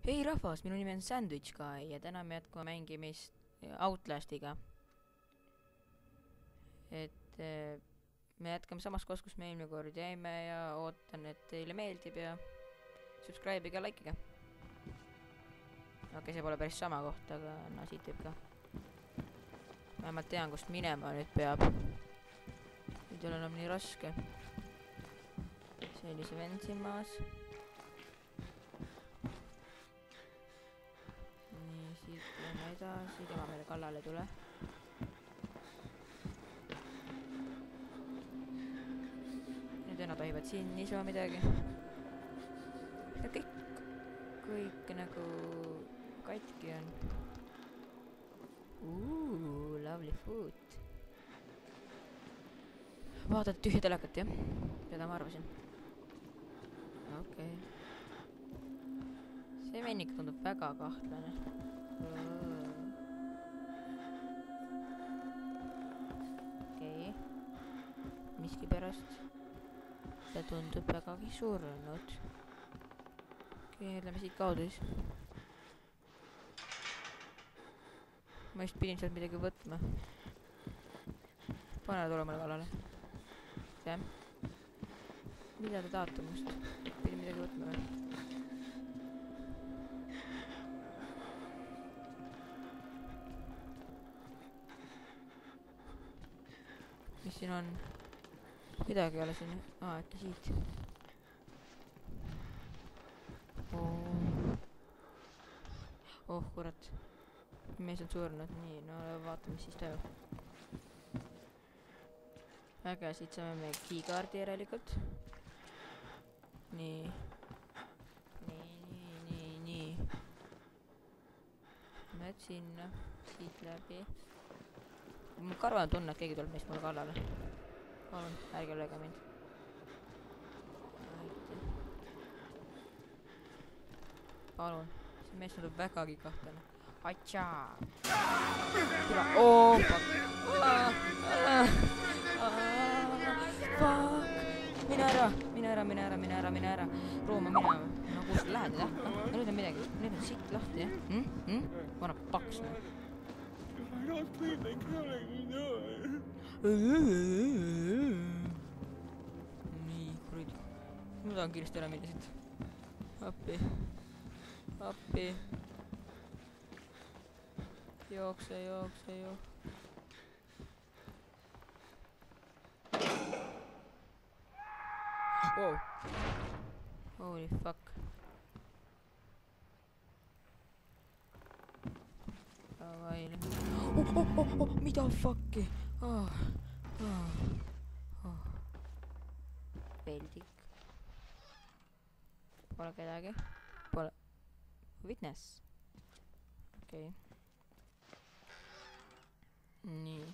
Hei rahvas, minu nimi on Sandwich Guy ja täna me jätkame mängimist Outlastiga. Me jätkame samas kohas, kus me eelmine kord jäime ja ootan, et teile meeldib ja subscribe'iga ja like'iga. Okei, see pole päris sama koht, aga no siit võib ka. Vähemalt tean, kust minema nüüd peab. Nüüd ei ole enam nii raske. See oli see vend siin maas. Nii, siit lähme edasi, tema meile kallale tule. Nüüd enam tohivad siin niisama midagi. Kõik nagu katki on. Lovely food. Vaatad tühja telekat, jah? Seda ma arvasin. Okei. See vennik tundub väga kahtlane. Okei. Miski pärast. See tundub vägagi surnud. Okei, lähme siit kaudu siis. Ma just pidin sealt midagi võtma. Pane tulema kallale. See. Mida te tahate must? Pidin midagi võtma või? Mis siin on? Midagi ei ole siin. Äkki siit. Oh, kurat. Mees on surnud. Nii, no vaatame, mis siis toimub. Väga, siit saame me keycard'i järelikult. Nii. Nii. Lähed sinna. Siit läbi. Mul karvane tunne, et keegi tuleb meist mulle kallale. Palun, ärge lööge mind. Palun. See mees tundub vägagi kahtlane. Atšaa! Oh, fuck! Fuck! Mine ära! Rooma minema. No kus sa lähed, jah? No nüüd on midagi. Nüüd on siit lahti, jah? Ma annan paks, noh. Nii, kuradi. Ma tahan kiiresti ära minna siit. Appi. Jookse. Wow. Holy fuck. Mida fuck'i? Peldik. Pole kedagi. Pole. Witness. Okei. Nii.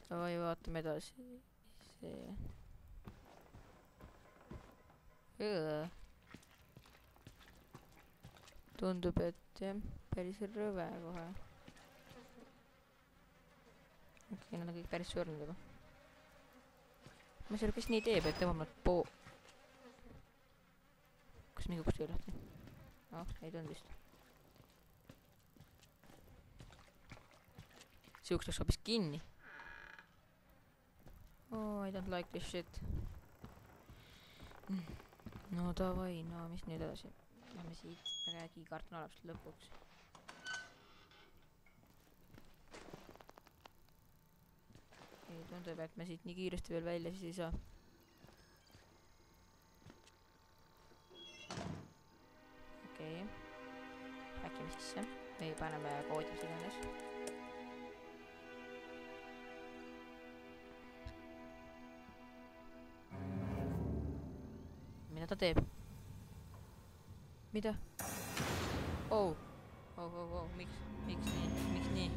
Davai, vaatame edasi. See. Tundub, et jah, päris rõve kohe. Okei, nad on kõik päris surnud juba. Ma ei saa aru, kes nii teeb, et tõmbab nad kas mingi kust ei lahti? Ei tulnud vist. See uks läks hoopis kinni. I don't like this shit. No davai, no mis nüüd edasi? Lähme siit, aga keycard on alapselt lõpuks. Ei tundub, et me siit nii kiiresti veel välja siis ei saa. Okei. Häkime sisse. Või paneme koodi mis iganes. Mida ta teeb? Mida? Miks nii?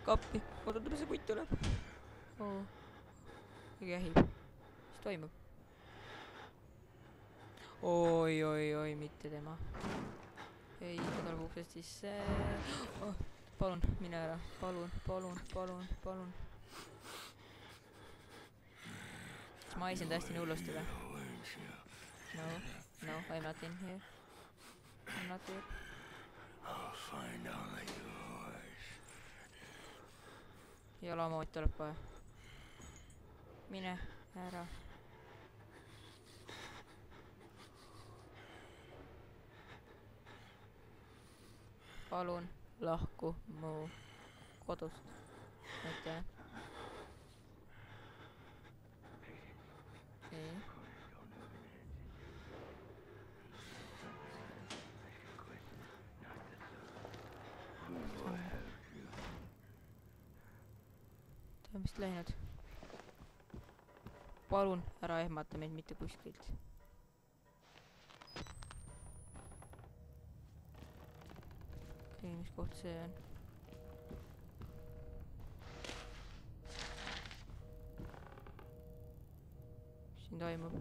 Kappi, oodata, see kutt tuleb. Kähib. Mis toimub? Oi, mitte tema. Ei, ta tuleb uksest sisse. Palun, mine ära. Palun. Kas ma esin tõesti nii hullusti või? I'm not in here. I'm not here. I'll find only yours. Jalamood tuleb kohe. Mine ära. Palun lahku mu kodust. Aitäh. Okei. Ta on vist läinud. Palun ära ehmata meid mitte kuskilt. Okei, mis koht see on? Mis siin toimub?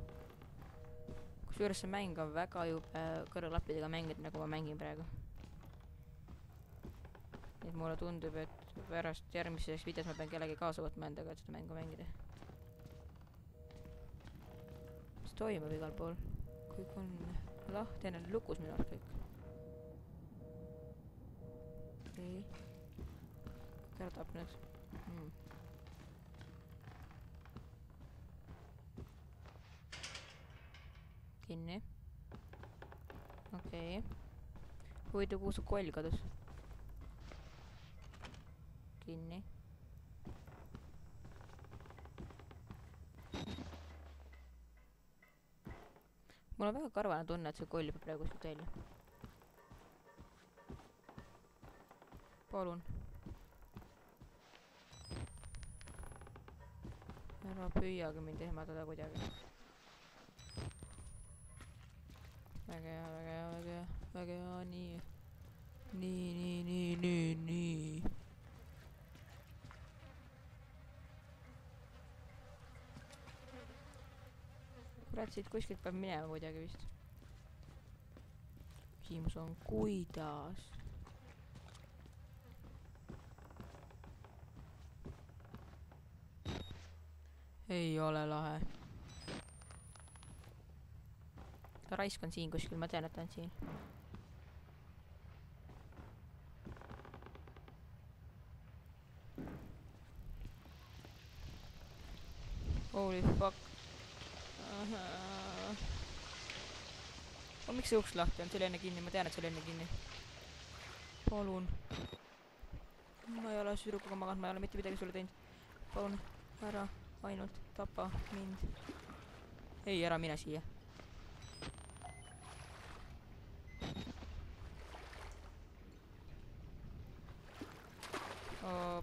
Kusjuures see mäng on väga jube kõrvalappidega mängida, nagu ma mängin praegu. Et mulle tundub, et pärast järgmises videos ma pean kellegi kaasa võtma endaga, et seda mängu mängida. Mis toimub igal pool? Kõik on lahti, need lukus minu arust kõik. Okei. Kärdab nüüd. Kinni. Okei. Huvitav, kuhu su koll kadus? Kinni. Mul on väga karvane tunne, et see koll peab praegu kuskilt välja. Palun. Ära püüagi mind ehmatada kuidagi. Väga hea, väga hea, väga hea, väga hea, nii. Nii. Kurat, siit kuskilt peab minema kuidagi vist. Küsimus on, kuidas? Ei ole lahe. Raisk on siin kuskil, ma tean, et ta on siin. Holy fuck. Miks see uks lahti on? See oli enne kinni, ma tean, et see oli enne kinni. Palun. Ma ei ole südrukuga maganud, ma ei ole mitte midagi sulle teinud. Palun, ära ainult tapa mind. Ei, ära mine siia.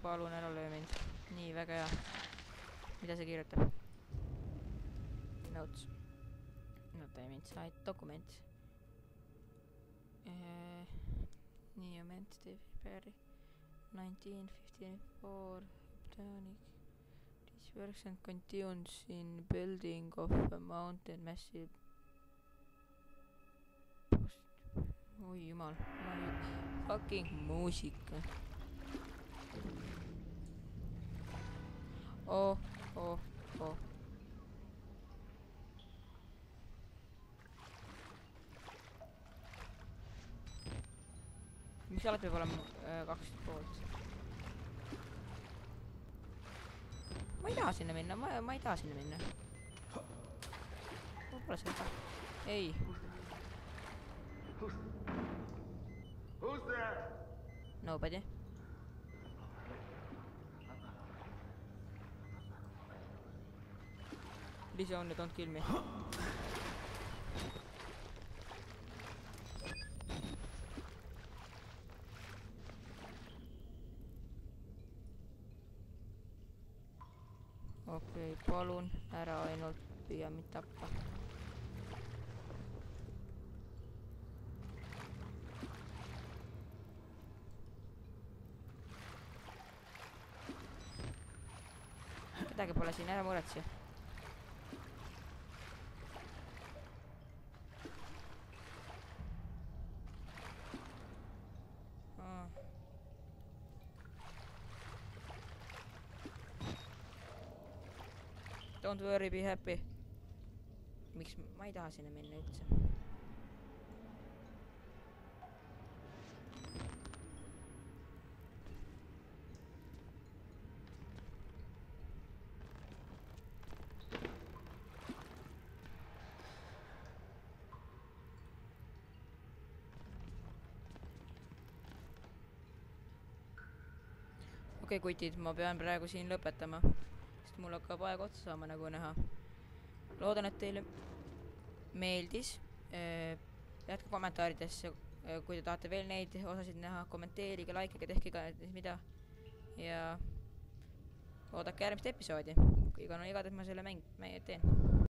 Palun, ära löö mind. Nii, väga hea. Mida see kirjutab? Notes. Not time inside. Document. New Mentive Perry 1954 Botanic. This version continues in building of a mountain massive. Oi jumal. Fucking muusika. Oh. Miks alati peab olema kaks poolt? Ma ei taha sinna minna, ma ei taha sinna minna. Ma pole seda. Ei. Who's there? Nobody. Please only don't kill me. Okei, palun ära ainult püüa mind tappa. Kedagi pole siin, ära muretse. Don't worry, be happy. Miks ma ei taha sinna minna üldse? okei, kutid, ma pean praegu siin lõpetama, sest mul hakkab aeg otsa saama, nagu näha. Loodan, et teile meeldis. Jätke kommentaaridesse, kui te tahate veel neid osasid näha, kommenteerige, likeige, tehke ka mida. Ja oodake järgmist episoodi, kui igatahes ma selle teen.